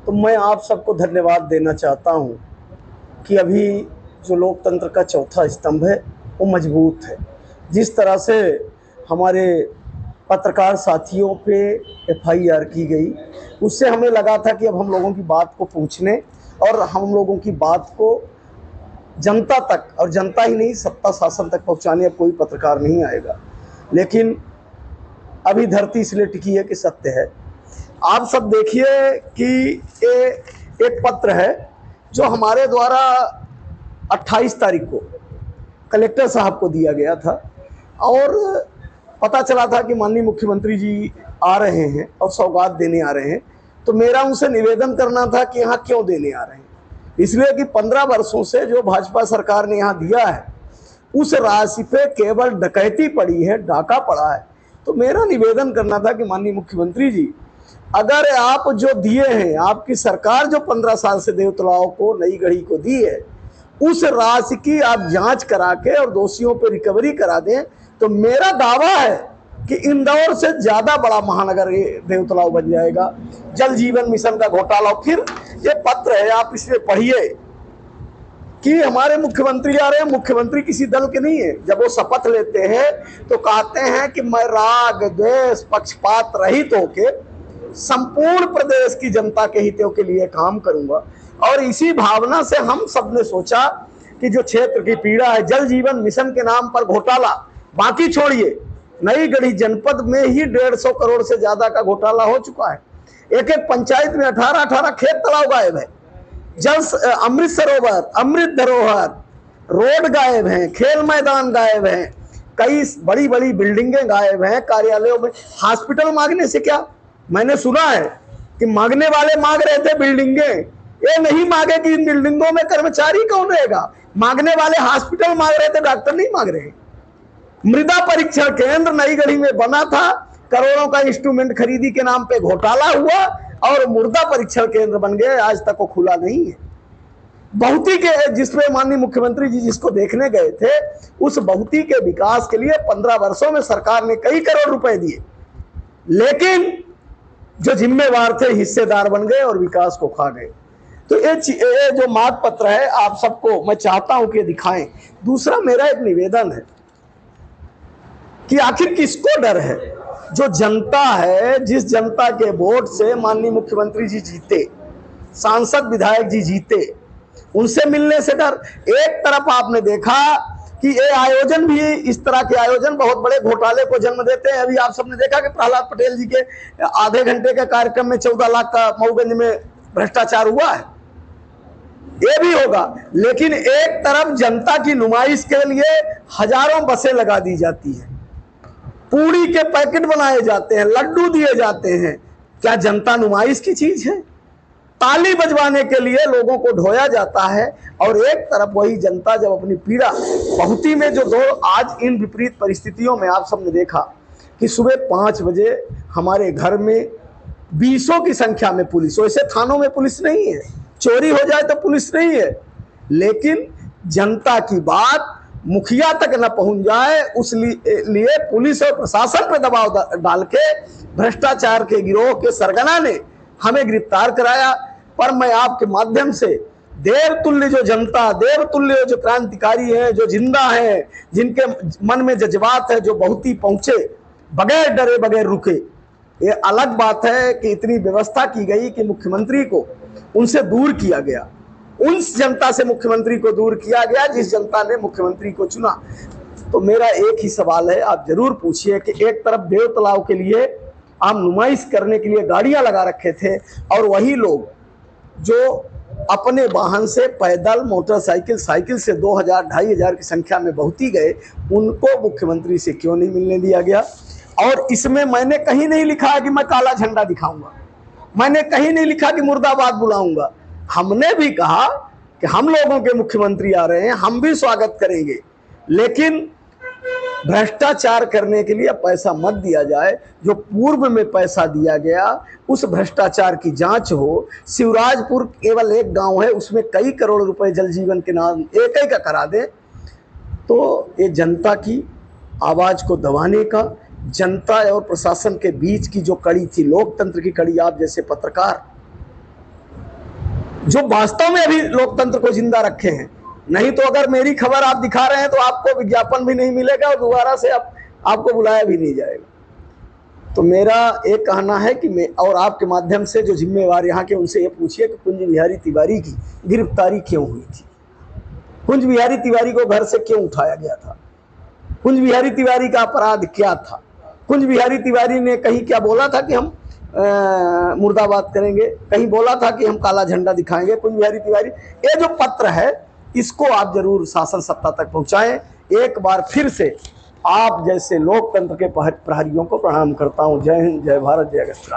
तो मैं आप सबको धन्यवाद देना चाहता हूँ कि अभी जो लोकतंत्र का चौथा स्तंभ है वो मजबूत है। जिस तरह से हमारे पत्रकार साथियों पे एफआईआर की गई, उससे हमें लगा था कि अब हम लोगों की बात को पूछने और हम लोगों की बात को जनता तक, और जनता ही नहीं सत्ता शासन तक पहुंचाने अब कोई पत्रकार नहीं आएगा। लेकिन अभी धरती इसलिए टिकी है कि सत्य है। आप सब देखिए कि ये एक पत्र है जो हमारे द्वारा 28 तारीख को कलेक्टर साहब को दिया गया था और पता चला था कि माननीय मुख्यमंत्री जी आ रहे हैं और सौगात देने आ रहे हैं। तो मेरा उनसे निवेदन करना था कि यहाँ क्यों देने आ रहे हैं, इसलिए कि 15 वर्षों से जो भाजपा सरकार ने यहाँ दिया है उस राशि पे केवल डकैती पड़ी है, डाका पड़ा है। तो मेरा निवेदन करना था कि माननीय मुख्यमंत्री जी, अगर आप जो दिए हैं, आपकी सरकार जो 15 साल से देवतलाव को, नई गढ़ी को दी है, उस राशि की आप जांच करा के और दोषियों पे रिकवरी करा दें, तो मेरा दावा है कि इंदौर से ज्यादा बड़ा महानगर ये देवतलाव बन जाएगा। जल जीवन मिशन का घोटाला, फिर ये पत्र है, आप इसमें पढ़िए कि हमारे मुख्यमंत्री आ रहे हैं। मुख्यमंत्री किसी दल के नहीं है। जब वो शपथ लेते हैं तो कहते हैं कि मैं राग द्वेष पक्षपात रहित होके संपूर्ण प्रदेश की जनता के हितों के लिए काम करूंगा। और इसी भावना से हम सब ने सोचा कि जो क्षेत्र की पीड़ा है, जल जीवन मिशन के नाम पर घोटाला, बाकी छोड़िए, नई गढ़ी जनपद में ही 150 करोड़ से ज्यादा का घोटाला हो चुका है। एक एक पंचायत में 18 खेत तालाब गायब है, जल अमृत सरोवर, अमृत धरोहर, रोड गायब हैं, खेल मैदान गायब हैं, कई बड़ी बड़ी बिल्डिंगें गायब हैं, कार्यालयों में। हॉस्पिटल मांगने से क्या, मैंने सुना है कि मांगने वाले मांग रहे थे बिल्डिंगें, ये नहीं मांगे कि इन बिल्डिंगों में कर्मचारी कौन रहेगा। मांगने वाले हॉस्पिटल मांग रहे थे, डॉक्टर नहीं मांग रहे। मृदा परीक्षण केंद्र नई गढ़ी में बना था, करोड़ों का इंस्ट्रूमेंट खरीदी के नाम पे घोटाला हुआ और मुर्दा परीक्षण केंद्र बन गए, आज तक वो खुला नहीं है। बहुती के, जिसमें माननीय मुख्यमंत्री जी जिसको देखने गए थे, उस बहुती के विकास के लिए 15 वर्षों में सरकार ने कई करोड़ रुपए दिए, लेकिन जो जिम्मेवार थे हिस्सेदार बन गए और विकास को खा गए। तो ये जो मांग पत्र है, आप सबको मैं चाहता हूं कि दिखाएं। दूसरा मेरा एक निवेदन है कि आखिर किसको डर है। जो जनता है, जिस जनता के वोट से माननीय मुख्यमंत्री जी जीते, सांसद विधायक जी जीते, उनसे मिलने से डर। एक तरफ आपने देखा कि ये आयोजन भी, इस तरह के आयोजन बहुत बड़े घोटाले को जन्म देते हैं। अभी आप सबने देखा कि प्रहलाद पटेल जी के आधे घंटे के कार्यक्रम में 14 लाख का मऊगंज में भ्रष्टाचार हुआ है, ये भी होगा। लेकिन एक तरफ जनता की नुमाइश के लिए हजारों बसें लगा दी जाती है, पूड़ी के पैकेट बनाए जाते हैं, लड्डू दिए जाते हैं। क्या जनता नुमाइश की चीज है? ताली बजवाने के लिए लोगों को ढोया जाता है। और एक तरफ वही जनता जब अपनी पीड़ा, बहुती में जो दो आज इन विपरीत परिस्थितियों में आप सबने देखा कि सुबह 5 बजे हमारे घर में 20 की संख्या में पुलिस, वैसे थानों में पुलिस नहीं है, चोरी हो जाए तो पुलिस नहीं है, लेकिन जनता की बात मुखिया तक न पहुंच जाए उस लिए पुलिस और प्रशासन पर दबाव डाल के भ्रष्टाचार के गिरोह के सरगना ने हमें गिरफ्तार कराया। पर मैं आपके माध्यम से देवतुल्य जो जनता, देवतुल्य जो क्रांतिकारी है, जो जिंदा है, जिनके मन में जज्बात है, जो बहुत ही पहुंचे बगैर डरे बगैर रुके। ये अलग बात है कि इतनी व्यवस्था की गई कि मुख्यमंत्री को उनसे दूर किया गया, उस जनता से मुख्यमंत्री को दूर किया गया जिस जनता ने मुख्यमंत्री को चुना। तो मेरा एक ही सवाल है, आप जरूर पूछिए कि एक तरफ देवतलाव के लिए आप नुमाइश करने के लिए गाड़ियां लगा रखे थे, और वही लोग जो अपने वाहन से पैदल, मोटरसाइकिल, साइकिल से 2000-2500 की संख्या में बहुती गए, उनको मुख्यमंत्री से क्यों नहीं मिलने दिया गया। और इसमें मैंने कहीं नहीं लिखा है कि मैं काला झंडा दिखाऊंगा, मैंने कहीं नहीं लिखा कि मुर्दाबाद बुलाऊंगा। हमने भी कहा कि हम लोगों के मुख्यमंत्री आ रहे हैं, हम भी स्वागत करेंगे, लेकिन भ्रष्टाचार करने के लिए पैसा मत दिया जाए। जो पूर्व में पैसा दिया गया उस भ्रष्टाचार की जांच हो। शिवराजपुर केवल एक गांव है, उसमें कई करोड़ रुपए जल जीवन के नाम एक का करा दे। तो ये जनता की आवाज को दबाने का, जनता और प्रशासन के बीच की जो कड़ी थी, लोकतंत्र की कड़ी, आप जैसे पत्रकार जो वास्तव में अभी लोकतंत्र को जिंदा रखे हैं। नहीं तो अगर मेरी खबर आप दिखा रहे हैं तो आपको विज्ञापन भी नहीं मिलेगा और दोबारा से आपको बुलाया भी नहीं जाएगा। तो मेरा एक कहना है कि मैं और आपके माध्यम से जो जिम्मेवार यहाँ के उनसे ये पूछिए कि कुंज बिहारी तिवारी की गिरफ्तारी क्यों हुई थी, कुंज बिहारी तिवारी को घर से क्यों उठाया गया था, कुंज बिहारी तिवारी का अपराध क्या था, कुंज बिहारी तिवारी ने कहीं क्या बोला था कि हम मुर्दाबाद करेंगे, कहीं बोला था कि हम काला झंडा दिखाएंगे। कुंज बिहारी तिवारी, ये जो पत्र है इसको आप जरूर शासन सत्ता तक पहुंचाएं। एक बार फिर से आप जैसे लोकतंत्र के प्रहरियों को प्रणाम करता हूं। जय हिंद, जय भारत, जय अगस्त।